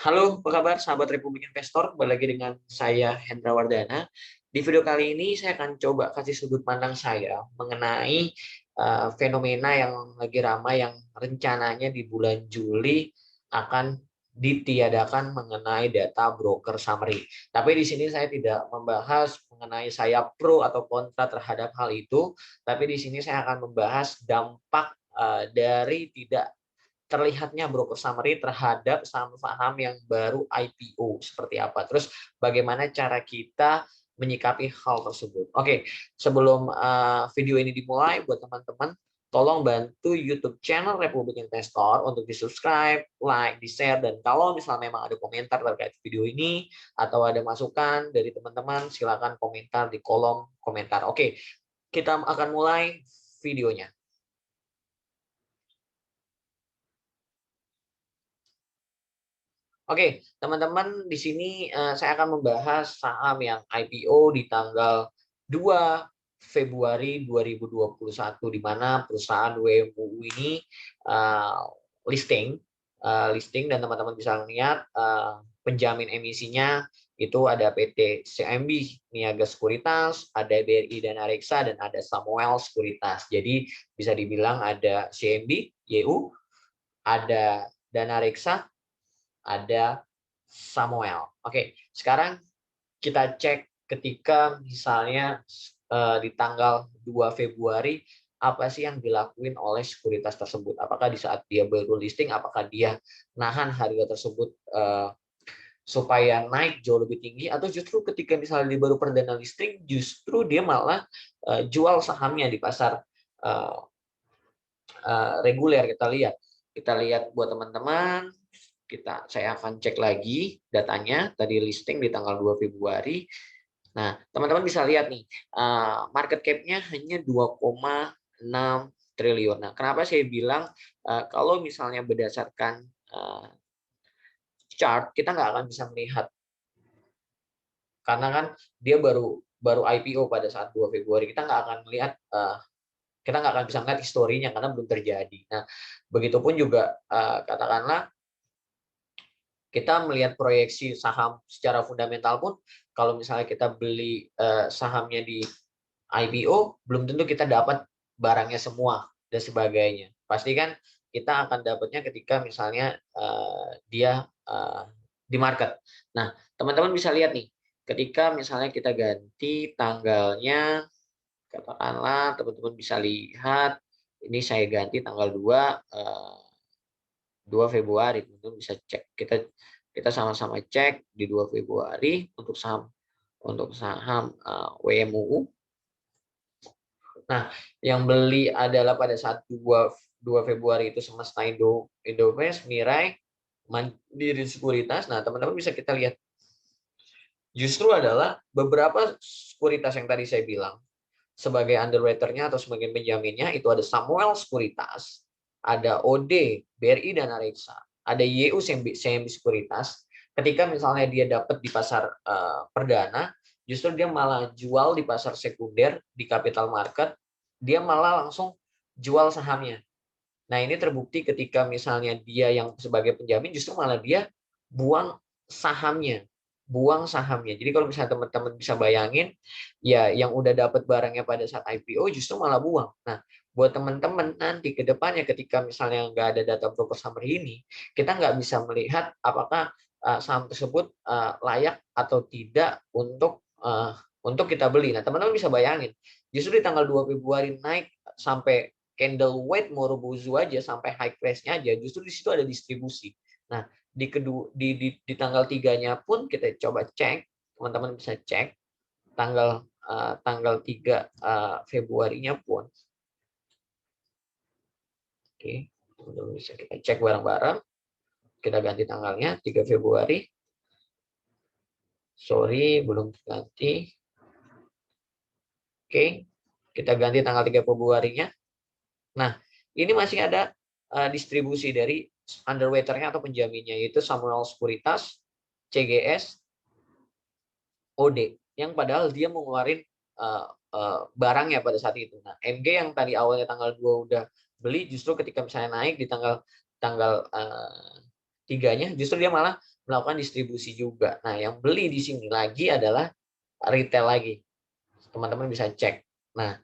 Halo, apa kabar sahabat Republik Investor? Kembali lagi dengan saya Hendra Wardana. Di video kali ini saya akan coba kasih sudut pandang saya mengenai fenomena yang lagi ramai yang rencananya di bulan Juli akan ditiadakan mengenai data broker summary. Tapi di sini saya tidak membahas mengenai saya pro atau kontra terhadap hal itu, tapi di sini saya akan membahas dampak dari tidak terlihatnya broker summary terhadap saham-saham yang baru IPO seperti apa. Terus bagaimana cara kita menyikapi hal tersebut. Oke, sebelum video ini dimulai, buat teman-teman, tolong bantu YouTube channel Republik Investor untuk di-subscribe, like, di-share, dan kalau misalnya memang ada komentar terkait video ini atau ada masukan dari teman-teman, silakan komentar di kolom komentar. Oke, kita akan mulai videonya. Oke, teman-teman, di sini saya akan membahas saham yang IPO di tanggal 2 Februari 2021, di mana perusahaan WMUU ini listing dan teman-teman bisa lihat penjamin emisinya itu ada PT CMB Niaga Sekuritas, ada BRI Dana Reksa, dan ada Samuel Sekuritas. Jadi bisa dibilang ada CMB, YU, ada Dana Reksa, ada Samuel. Oke, sekarang kita cek ketika misalnya di tanggal 2 Februari apa sih yang dilakuin oleh sekuritas tersebut? Apakah di saat dia baru listing, apakah dia nahan harga tersebut supaya naik jauh lebih tinggi, atau justru ketika misalnya dia baru perdana listing, justru dia malah jual sahamnya di pasar reguler. Kita lihat buat teman-teman. Saya akan cek lagi datanya tadi listing di tanggal 2 Februari. Nah, teman-teman bisa lihat nih, market cap-nya hanya 2,6 triliun. Nah, kenapa saya bilang kalau misalnya berdasarkan chart kita nggak akan bisa melihat, karena kan dia baru IPO pada saat 2 Februari. Kita nggak akan bisa melihat historinya karena belum terjadi. Nah, begitupun juga katakanlah kita melihat proyeksi saham secara fundamental pun, kalau misalnya kita beli sahamnya di IPO, belum tentu kita dapat barangnya semua dan sebagainya. Pasti kan kita akan dapatnya ketika misalnya dia di market. Nah, teman-teman bisa lihat nih, ketika misalnya kita ganti tanggalnya, katakanlah teman-teman bisa lihat, ini saya ganti tanggal 2 Februari, teman-teman bisa cek. Kita sama-sama cek di 2 Februari untuk saham WMUU. Nah, yang beli adalah pada saat 2 Februari itu Semesta Indomest, Mirai, Mandiri Sekuritas. Nah, teman-teman bisa kita lihat. Justru adalah beberapa sekuritas yang tadi saya bilang sebagai underwriter-nya atau sebagai penjaminnya itu ada Samuel Sekuritas, ada OD, BRI Dana Reksa, ada YU CMB Sekuritas. Ketika misalnya dia dapat di pasar perdana, justru dia malah jual di pasar sekunder di capital market, dia malah langsung jual sahamnya. Nah, ini terbukti ketika misalnya dia yang sebagai penjamin justru malah dia buang sahamnya Jadi kalau misalnya teman-teman bisa bayangin, ya yang udah dapat barangnya pada saat IPO justru malah buang. Nah, buat teman-teman nanti ke depannya ketika misalnya nggak ada data broker summary ini, kita nggak bisa melihat apakah saham tersebut layak atau tidak untuk kita beli. Nah, teman-teman bisa bayangin, justru di tanggal 2 Februari naik sampai candle weight Morobozu aja sampai high price-nya aja, justru di situ ada distribusi. Nah, di tanggal 3-nya pun kita coba cek, teman-teman bisa cek tanggal 3 Februarinya pun. Oke, teman-teman bisa kita cek bareng-bareng. Kita ganti tanggalnya 3 Februari. Sorry, belum ganti. Oke, kita ganti tanggal 3 Februarinya. Nah, ini masih ada distribusi dari underwriter-nya atau penjaminnya, yaitu Samuel Sekuritas, CGS, OD, yang padahal dia mengeluarkan barangnya pada saat itu. Nah, MG yang tadi awalnya tanggal 2 udah beli, justru ketika misalnya naik di tanggal 3-nya, justru dia malah melakukan distribusi juga. Nah, yang beli di sini lagi adalah retail lagi. Teman-teman bisa cek. Nah,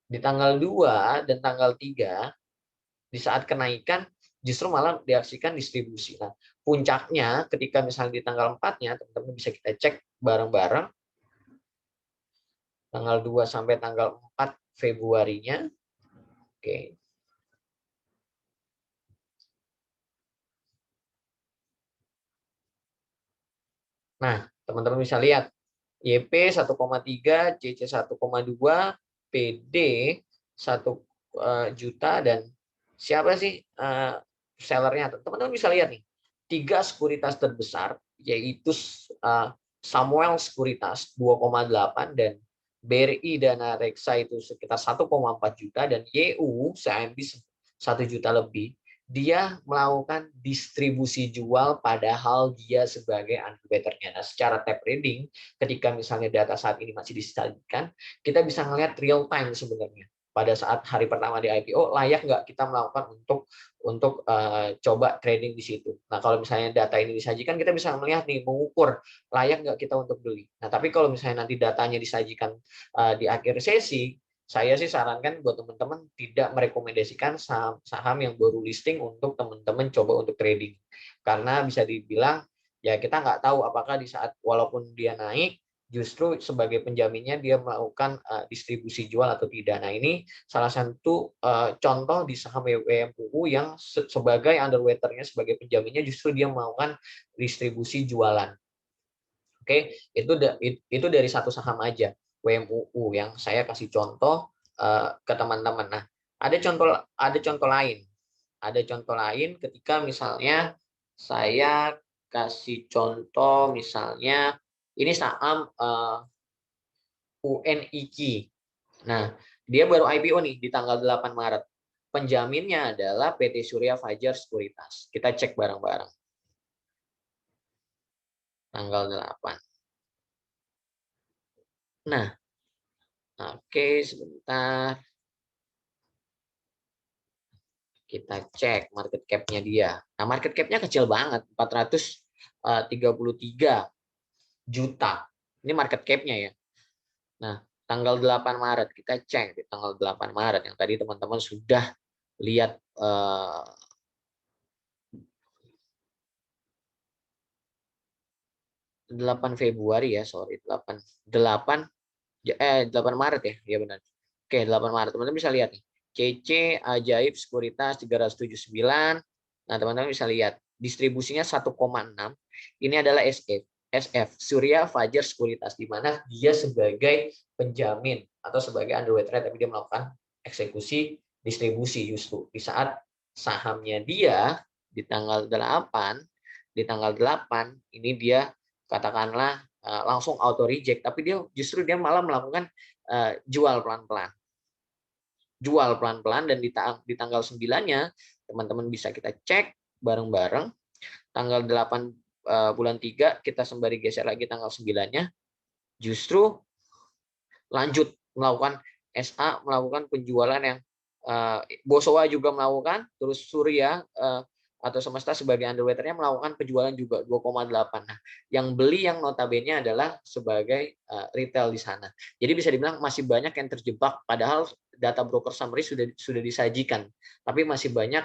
di tanggal 2 dan tanggal 3, di saat kenaikan, justru malah diaksikan distribusi. Nah, puncaknya ketika misalnya di tanggal 4-nya, teman-teman bisa kita cek bareng-bareng, tanggal 2 sampai tanggal 4 Februarinya. Oke. Nah, teman-teman bisa lihat YP 1,3, CC 1,2, PD 1 juta, dan siapa sih sellernya? Teman-teman bisa lihat nih, 3 sekuritas terbesar, yaitu Samuel Sekuritas 2,8, dan BRI Dana Reksa itu sekitar 1,4 juta, dan YU CIMB 1 juta lebih. Dia melakukan distribusi jual padahal dia sebagai underwriter-nya. Nah, secara tape reading, ketika misalnya data saat ini masih disajikan, kita bisa melihat real time sebenarnya. Pada saat hari pertama di IPO, layak nggak kita melakukan untuk coba trading di situ. Nah, kalau misalnya data ini disajikan, kita bisa melihat nih, mengukur layak nggak kita untuk beli. Nah, tapi kalau misalnya nanti datanya disajikan di akhir sesi, saya sih sarankan buat teman-teman tidak merekomendasikan saham yang baru listing untuk teman-teman coba untuk trading. Karena bisa dibilang, ya kita nggak tahu apakah di saat walaupun dia naik, justru sebagai penjaminnya dia melakukan distribusi jual atau tidak. Nah, ini salah satu contoh di saham WMUU yang sebagai underwriter-nya, sebagai penjaminnya, justru dia melakukan distribusi jualan. Oke, itu dari satu saham aja, WMUU, yang saya kasih contoh ke teman-teman. Nah, ada contoh lain. Ada contoh lain ketika misalnya saya kasih contoh, misalnya ini saham UNIKI. Nah, dia baru IPO nih di tanggal 8 Maret. Penjaminnya adalah PT Surya Fajar Sekuritas. Kita cek bareng-bareng. Tanggal 8. Nah, oke, sebentar. Kita cek market cap-nya dia. Nah, market cap-nya kecil banget, 433 juta. Ini market cap-nya ya. Nah, tanggal 8 Maret, kita cek di tanggal 8 Maret yang tadi teman-teman sudah lihat 8 Februari ya, sorry, 8 Maret ya, ya benar. Oke, 8 Maret. Teman-teman bisa lihat nih. CC Ajaib Sekuritas 379. Nah, teman-teman bisa lihat distribusinya 1,6. Ini adalah SF Surya Fajar Sekuritas, di mana dia sebagai penjamin atau sebagai underwriter, tapi dia melakukan eksekusi distribusi justru di saat sahamnya dia di tanggal 8, ini dia katakanlah langsung auto reject, tapi dia malah melakukan jual pelan-pelan. Dan di tanggal 9-nya teman-teman bisa kita cek bareng-bareng. Tanggal 8 bulan 3, kita sembari geser lagi tanggal 9-nya, justru lanjut melakukan SA, melakukan penjualan yang Bosowa juga melakukan, terus Surya atau Semesta sebagai underwriter-nya melakukan penjualan juga 2,8. Nah, yang beli yang notabene adalah sebagai retail di sana. Jadi bisa dibilang masih banyak yang terjebak, padahal data broker summary sudah disajikan, tapi masih banyak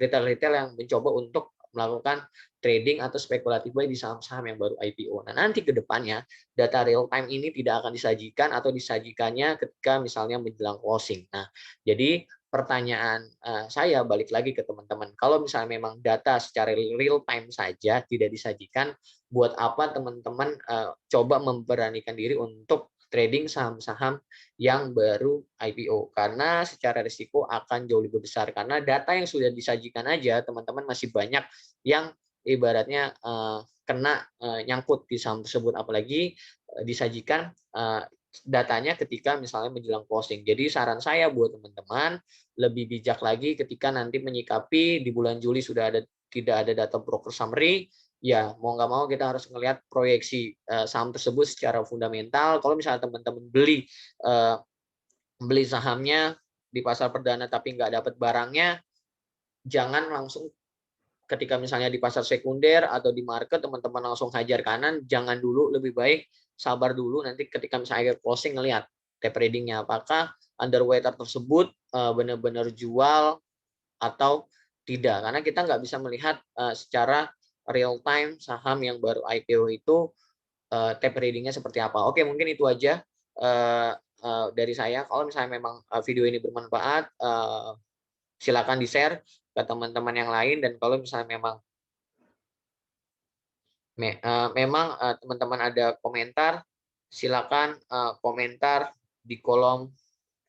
retail-retail yang mencoba untuk melakukan trading atau spekulatif buy di saham-saham yang baru IPO. Nah, nanti ke depannya data real time ini tidak akan disajikan atau disajikannya ketika misalnya menjelang closing. Nah, jadi pertanyaan saya balik lagi ke teman-teman. Kalau misalnya memang data secara real time saja tidak disajikan, buat apa teman-teman coba memberanikan diri untuk trading saham-saham yang baru IPO? Karena secara risiko akan jauh lebih besar. Karena data yang sudah disajikan aja, teman-teman masih banyak yang ibaratnya kena nyangkut di saham tersebut, apalagi disajikan datanya ketika misalnya menjelang closing. Jadi saran saya buat teman-teman lebih bijak lagi ketika nanti menyikapi di bulan Juli sudah tidak ada data broker summary, ya mau nggak mau kita harus melihat proyeksi saham tersebut secara fundamental. Kalau misalnya teman-teman beli sahamnya di pasar perdana tapi nggak dapat barangnya, jangan langsung ketika misalnya di pasar sekunder atau di market teman-teman langsung hajar kanan, jangan dulu, lebih baik sabar dulu, nanti ketika misalnya closing ngelihat tape reading-nya apakah underwater tersebut benar-benar jual atau tidak, karena kita nggak bisa melihat secara real time saham yang baru IPO itu tape reading-nya seperti apa. Oke, mungkin itu aja dari saya. Kalau misalnya memang video ini bermanfaat, silakan di-share ke teman-teman yang lain, dan kalau misalnya memang teman-teman ada komentar, silakan komentar di kolom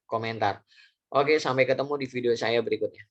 komentar. Oke, sampai ketemu di video saya berikutnya.